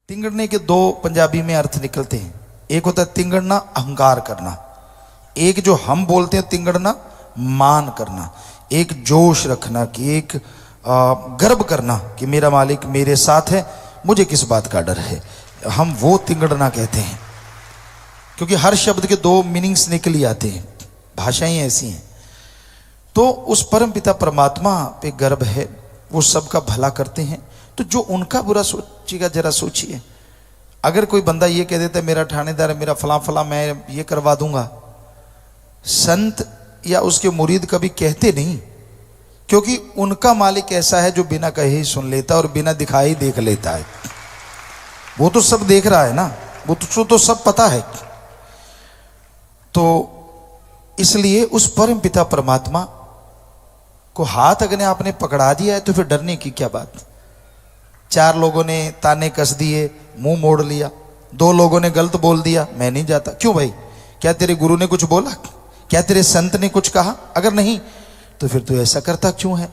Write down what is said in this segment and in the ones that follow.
तिंगड़ने के दो पंजाबी में अर्थ निकलते हैं। एक होता है तिंगड़ना, अहंकार करना। एक जो हम बोलते हैं तिंगड़ना, मान करना। एक जोश रखना कि एक गर्व करना कि मेरा मालिक मेरे साथ है, मुझे किस बात का डर है। हम वो तिंगड़ना कहते हैं, क्योंकि हर शब्द के दो मीनिंग्स निकल ही आते हैं, भाषाएं ऐसी हैं। तो उस परम पिता परमात्मा पे गर्व है, वो सबका भला करते हैं। तो जो उनका बुरा सोचेगा, जरा सोचिए। अगर कोई बंदा ये कह देता है मेरा थानेदार है, मेरा फला फला, मैं ये करवा दूंगा, संत या उसके मुरीद कभी कहते नहीं, क्योंकि उनका मालिक ऐसा है जो बिना कहे ही सुन लेता और बिना दिखाए ही देख लेता है। वो तो सब देख रहा है ना, वो तो सब पता है। तो इसलिए उस परम पिता परमात्मा को हाथ अगर आपने पकड़ा दिया है तो फिर डरने की क्या बात। चार लोगों ने ताने कस दिए, मुंह मोड़ लिया, दो लोगों ने गलत बोल दिया, मैं नहीं जाता। क्यों भाई, क्या तेरे गुरु ने कुछ बोला? क्या तेरे संत ने कुछ कहा? अगर नहीं तो फिर तू ऐसा करता क्यों है?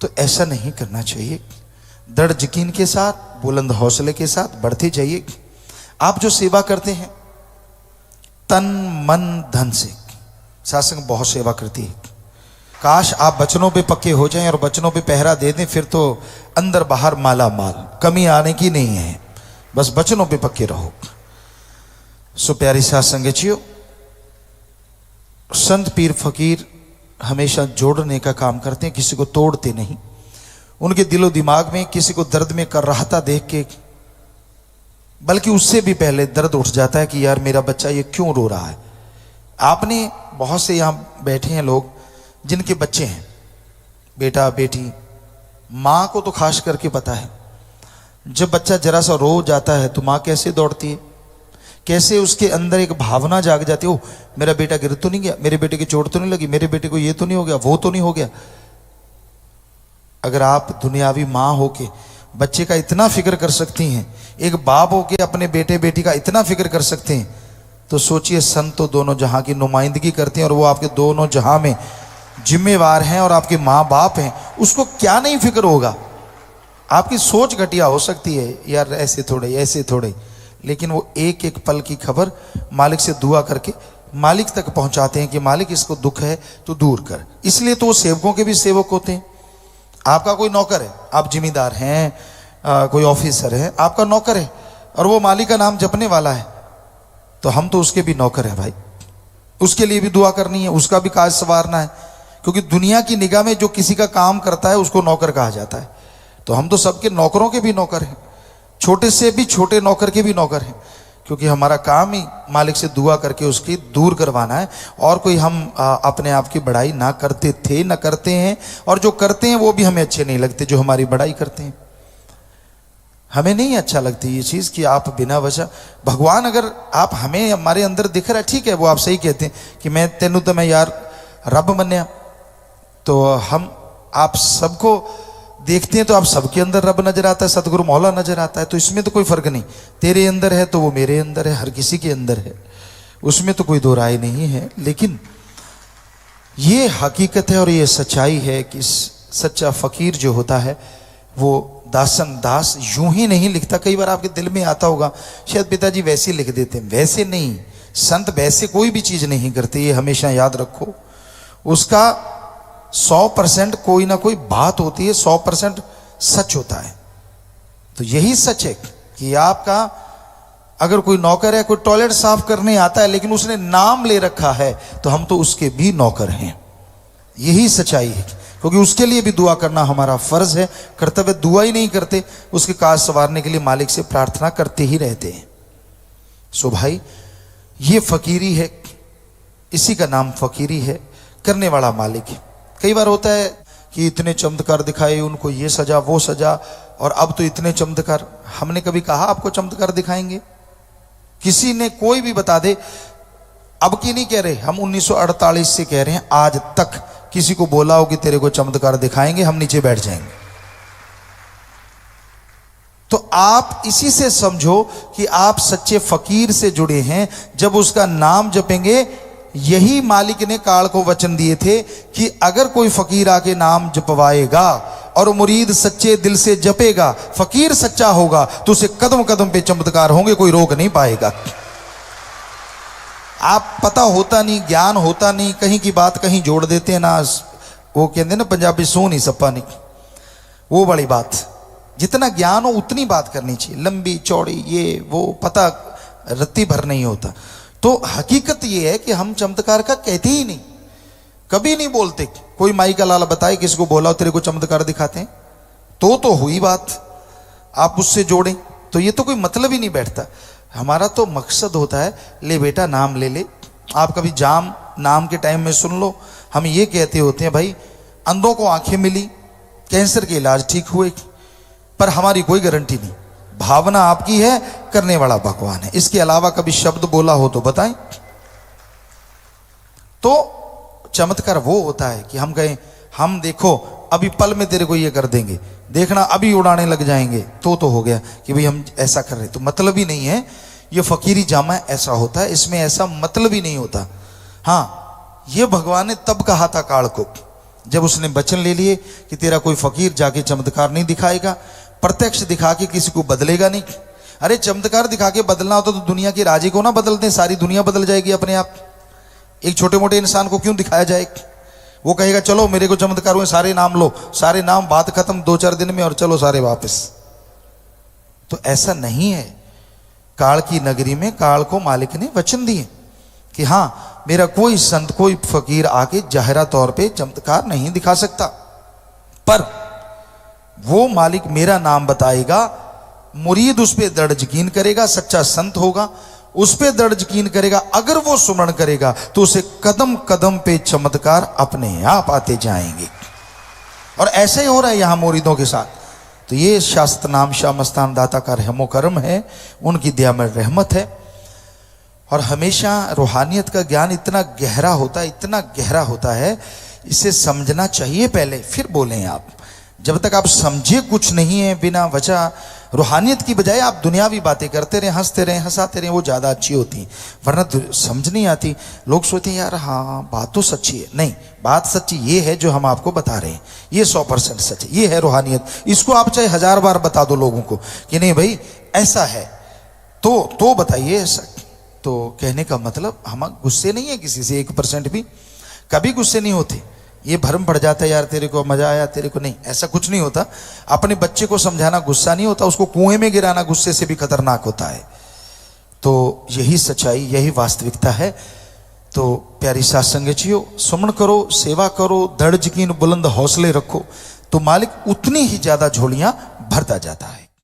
तो ऐसा नहीं करना चाहिए। दृढ़ यकीन के साथ, बुलंद हौसले के साथ बढ़ते जाइए। आप जो सेवा करते हैं तन मन धन से, सत्संग बहुत सेवा करती है। काश आप वचनों पे पक्के हो जाएं और वचनों पे पहरा दे दें, फिर तो अंदर बाहर माला माल, कमी आने की नहीं है। बस वचनों पे पक्के रहो। सो प्यारी सत्संगचियों, संत पीर फकीर हमेशा जोड़ने का काम करते हैं, किसी को तोड़ते नहीं। उनके दिलो दिमाग में किसी को दर्द में कर रहा था देख के, बल्कि उससे भी पहले दर्द उठ जाता है कि यार मेरा बच्चा ये क्यों रो रहा है। आपने बहुत से यहाँ बैठे हैं लोग जिनके बच्चे हैं, बेटा बेटी, माँ को तो खास करके पता है, जब बच्चा जरा सा रो जाता है तो माँ कैसे दौड़ती है, कैसे उसके अंदर एक भावना जाग जाती है, ओ मेरा बेटा गिर तो नहीं गया, मेरे बेटे की चोट तो नहीं लगी, मेरे बेटे को ये तो नहीं हो गया, वो तो नहीं हो गया। अगर आप दुनियावी माँ होके बच्चे का इतना फिक्र कर सकती हैं, एक बाप होके अपने बेटे बेटी का इतना फिक्र कर सकते हैं, तो सोचिए संत तो दोनों जहां की नुमाइंदगी करते हैं और वो आपके दोनों जहां में जिम्मेवार हैं और आपके माँ बाप हैं, उसको क्या नहीं फिक्र होगा। आपकी सोच घटिया हो सकती है, यार ऐसे थोड़े ऐसे थोड़े, लेकिन वो एक एक पल की खबर मालिक से दुआ करके मालिक तक पहुंचाते हैं कि मालिक इसको दुख है तो दूर कर। इसलिए तो वो सेवकों के भी सेवक होते हैं। आपका कोई नौकर है, आप जिम्मेदार हैं, कोई ऑफिसर है, आपका नौकर है और वो मालिक का नाम जपने वाला है, तो हम तो उसके भी नौकर हैं भाई। उसके लिए भी दुआ करनी है, उसका भी काज संवारना है, क्योंकि दुनिया की निगाह में जो किसी का काम करता है उसको नौकर कहा जाता है। तो हम तो सबके नौकरों के भी नौकर हैं, छोटे से भी छोटे नौकर के भी नौकर हैं, क्योंकि हमारा काम ही मालिक से दुआ करके उसकी दूर करवाना है। और कोई हम अपने आप की बड़ाई ना करते थे, ना करते हैं, और जो करते हैं वो भी हमें अच्छे नहीं लगते, जो हमारी बड़ाई करते हैं। हमें नहीं अच्छा लगती ये चीज़ कि आप बिना वजह, भगवान अगर आप हमें हमारे अंदर दिख रहा है, ठीक है, वो आप सही कहते हैं कि मैं तेनू तो मैं यार रब मन्या, तो हम आप सबको देखते हैं तो आप सबके अंदर रब नजर आता है, सतगुरु मौला नजर आता है, तो इसमें तो कोई फर्क नहीं। तेरे अंदर है तो वो मेरे अंदर है, हर किसी के अंदर है, उसमें तो कोई दो राय नहीं है। लेकिन ये हकीकत है और ये सच्चाई है कि सच्चा फकीर जो होता है वो दासन दास यूं ही नहीं लिखता। कई बार आपके दिल में आता होगा शायद पिताजी वैसे लिख देते हैं, वैसे नहीं, संत वैसे कोई भी चीज नहीं करते, ये हमेशा याद रखो। उसका 100% कोई ना कोई बात होती है, 100% सच होता है। तो यही सच है कि आपका अगर कोई नौकर है, कोई टॉयलेट साफ करने आता है लेकिन उसने नाम ले रखा है, तो हम तो उसके भी नौकर हैं। यही सच्चाई है, क्योंकि उसके लिए भी दुआ करना हमारा फर्ज है, कर्तव्य। दुआ ही नहीं करते, उसके काज संवारने के लिए मालिक से प्रार्थना करते ही रहते हैं। सो भाई, ये फकीरी है, इसी का नाम फकीरी है, करने वाला मालिक है। कई बार होता है कि इतने चमत्कार दिखाए, उनको ये सजा वो सजा, और अब तो इतने चमत्कार। हमने कभी कहा आपको चमत्कार दिखाएंगे? किसी ने कोई भी बता दे, अब की नहीं कह रहे, हम 1948 से कह रहे हैं, आज तक किसी को बोला हो कि तेरे को चमत्कार दिखाएंगे, हम नीचे बैठ जाएंगे। तो आप इसी से समझो कि आप सच्चे फकीर से जुड़े हैं। जब उसका नाम जपेंगे, यही मालिक ने काल को वचन दिए थे कि अगर कोई फकीर आके नाम जपवाएगा और मुरीद सच्चे दिल से जपेगा, फकीर सच्चा होगा तो उसे कदम कदम पे चमत्कार होंगे, कोई रोक नहीं पाएगा। आप पता होता नहीं, ज्ञान होता नहीं, कहीं की बात कहीं जोड़ देते हैं ना। वो कहते हैं ना पंजाबी, सो नहीं सपा नहीं, वो बड़ी बात। जितना ज्ञान हो उतनी बात करनी चाहिए, लंबी चौड़ी ये वो पता रत्ती भर नहीं होता। तो हकीकत ये है कि हम चमत्कार का कहते ही नहीं, कभी नहीं बोलते। कोई माई का लाल बताए किसको बोला तेरे को चमत्कार दिखाते हैं, तो हुई बात, आप उससे जोड़ें तो ये तो कोई मतलब ही नहीं बैठता। हमारा तो मकसद होता है, ले बेटा नाम ले ले। आप कभी जाम नाम के टाइम में सुन लो, हम ये कहते होते हैं भाई अंधों को आंखें मिली, कैंसर के इलाज ठीक हुए, पर हमारी कोई गारंटी नहीं। भावना आपकी है, करने वाला भगवान है। इसके अलावा कभी शब्द बोला हो तो बताएं। तो चमत्कार वो होता है कि हम कहें, हम देखो अभी पल में तेरे को ये कर देंगे, देखना अभी उड़ाने लग जाएंगे, तो हो गया कि भाई हम ऐसा कर रहे। तो मतलब ही नहीं है, ये फकीरी जामा ऐसा होता है, इसमें ऐसा मतलब ही नहीं होता। हाँ, ये भगवान ने तब कहा था काल को, जब उसने वचन ले लिए कि तेरा कोई फकीर जाके चमत्कार नहीं दिखाएगा, प्रत्यक्ष दिखा के किसी को बदलेगा नहीं। अरे चमत्कार दिखा के बदलना होता तो दुनिया के राजी को ना बदल दें, सारी दुनिया बदल जाएगी अपने आप। एक छोटे मोटे इंसान को क्यों दिखाया जाए? वो कहेगा चलो मेरे को चमत्कार हुए, सारे नाम लो, सारे नाम, बात खत्म 2-4 दिन में, और चलो सारे वापस। तो ऐसा नहीं है। काल की नगरी में काल को मालिक ने वचन दिए कि हाँ, मेरा कोई संत कोई फकीर आके जाहिरा तौर पे चमत्कार नहीं दिखा सकता, पर वो मालिक मेरा नाम बताएगा, मुरीद उस पर दृढ़ यकीन करेगा, सच्चा संत होगा, उस पर दृढ़ यकीन करेगा, अगर वो सुमरण करेगा तो उसे कदम कदम पे चमत्कार अपने आप आते जाएंगे। और ऐसे ही हो रहा है यहां मुरीदों के साथ। तो ये शास्त्र नाम शाह मस्तान दाता का रहमो करम है, उनकी दया में रहमत है। और हमेशा रूहानियत का ज्ञान इतना गहरा होता है, इतना गहरा होता है, इसे समझना चाहिए पहले, फिर बोलें आप। जब तक आप समझे कुछ नहीं है, बिना वजह रूहानियत की बजाय आप दुनियावी बातें करते रहे, हंसते रहे, हंसाते रहे, वो ज़्यादा अच्छी होती हैं। वरना समझ नहीं आती। लोग सोचते हैं यार हाँ बात तो सच्ची है, नहीं, बात सच्ची ये है जो हम आपको बता रहे हैं, ये 100% सच है, ये है रूहानियत। इसको आप चाहे 1000 बार बता दो लोगों को कि नहीं भाई ऐसा है, तो बताइए ऐसा। तो कहने का मतलब हम गुस्से नहीं है किसी से, 1% भी कभी गुस्से नहीं होते। ये भ्रम पड़ जाता है यार तेरे को मजा आया, तेरे को नहीं, ऐसा कुछ नहीं होता। अपने बच्चे को समझाना गुस्सा नहीं होता, उसको कुएं में गिराना गुस्से से भी खतरनाक होता है। तो यही सच्चाई, यही वास्तविकता है। तो प्यारी साथ संगतियों, सुमन करो, सेवा करो, दृढ़ यकीन, बुलंद हौसले रखो, तो मालिक उतनी ही ज्यादा झोलियां भरता जाता है।